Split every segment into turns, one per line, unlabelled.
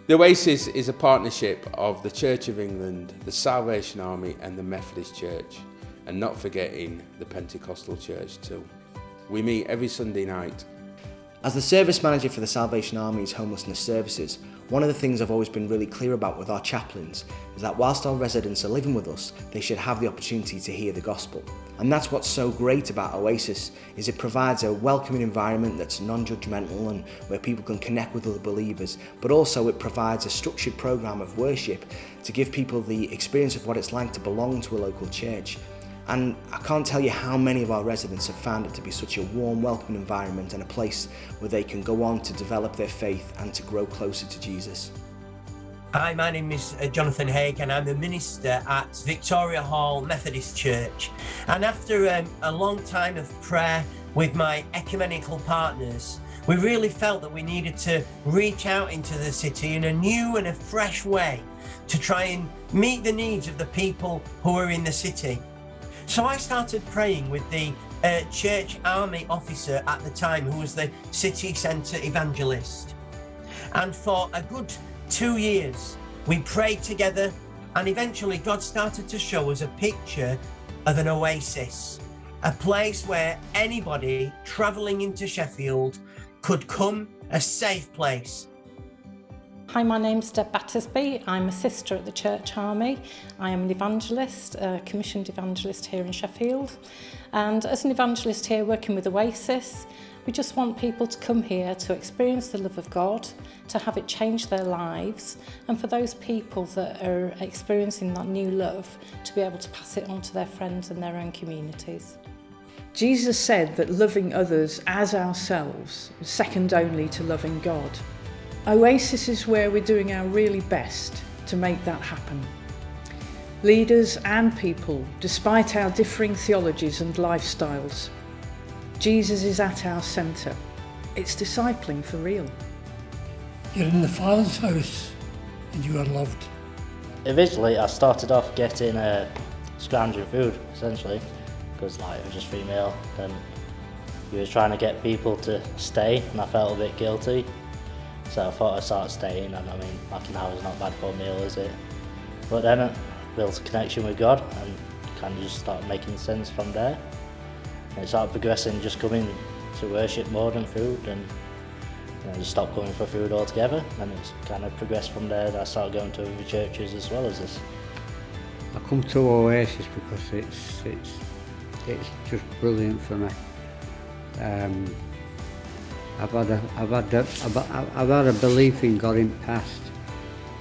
The Oasis is a partnership of the Church of England, the Salvation Army and the Methodist Church, and not forgetting the Pentecostal Church too. We meet every Sunday night.
As the service manager for the Salvation Army's homelessness services, one of the things I've always been really clear about with our chaplains is that whilst our residents are living with us, they should have the opportunity to hear the gospel. And that's what's so great about Oasis, is it provides a welcoming environment that's non-judgmental and where people can connect with other believers, but also it provides a structured programme of worship to give people the experience of what it's like to belong to a local church. And I can't tell you how many of our residents have found it to be such a warm, welcoming environment and a place where they can go on to develop their faith and to grow closer to Jesus.
Hi, my name is Jonathan Haigh and I'm the minister at Victoria Hall Methodist Church. And after a long time of prayer with my ecumenical partners, we really felt that we needed to reach out into the city in a new and a fresh way to try and meet the needs of the people who are in the city. So I started praying with the church army officer at the time, who was the city centre evangelist. And for a good 2 years, we prayed together, and eventually God started to show us a picture of an oasis, a place where anybody travelling into Sheffield could come, a safe place.
Hi, my name's Deb Battersby. I'm a sister at the Church Army. I am an evangelist, a commissioned evangelist here in Sheffield. And as an evangelist here working with Oasis, we just want people to come here to experience the love of God, to have it change their lives, and for those people that are experiencing that new love to be able to pass it on to their friends and their own communities.
Jesus said that loving others as ourselves is second only to loving God. Oasis is where we're doing our really best to make that happen. Leaders and people, despite our differing theologies and lifestyles, Jesus is at our centre. It's discipling for real.
You're in the Father's house and you are loved.
Originally, I started off getting scrounging food, essentially, because it was just female. Then he was trying to get people to stay, and I felt a bit guilty. So I thought I'd start staying, and I mean, like an hour's not bad for a meal, is it? But then I built a connection with God and kind of just started making sense from there. And it started progressing, just coming to worship more than food, and just stopped going for food altogether. And it's kind of progressed from there. I started going to other churches as well as this.
I come to Oasis because it's just brilliant for me. I've had a belief in God in the past,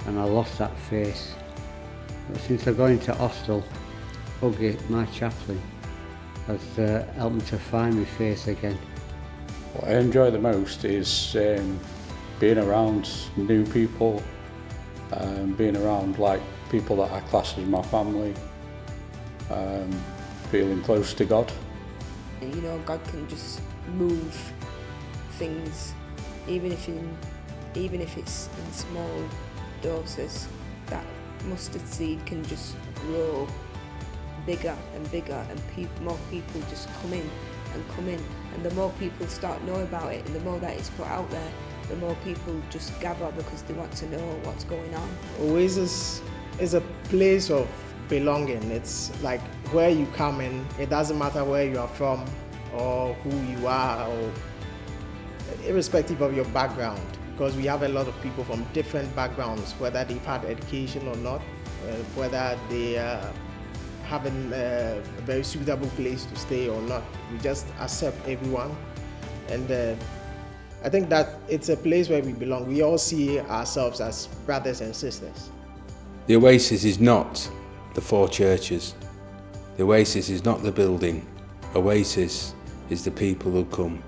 and I lost that faith. But since I got into hostel, Huggins, my chaplain, has helped me to find my faith again.
What I enjoy the most is being around new people, being around people that I class as my family, feeling close to God.
You know, God can just move things, even if it's in small doses. That mustard seed can just grow bigger and bigger, and more people just come in, and the more people start knowing about it, and the more that it's put out there, the more people just gather because they want to know what's going on.
Oasis is a place of belonging. It's like where you come in, it doesn't matter where you are from or who you are, or irrespective of your background, because we have a lot of people from different backgrounds, whether they've had education or not, whether they are having a very suitable place to stay or not. We just accept everyone, and I think that it's a place where we belong. We all see ourselves as brothers and sisters.
The Oasis is not the 4 churches. The Oasis is not the building. Oasis is the people who come.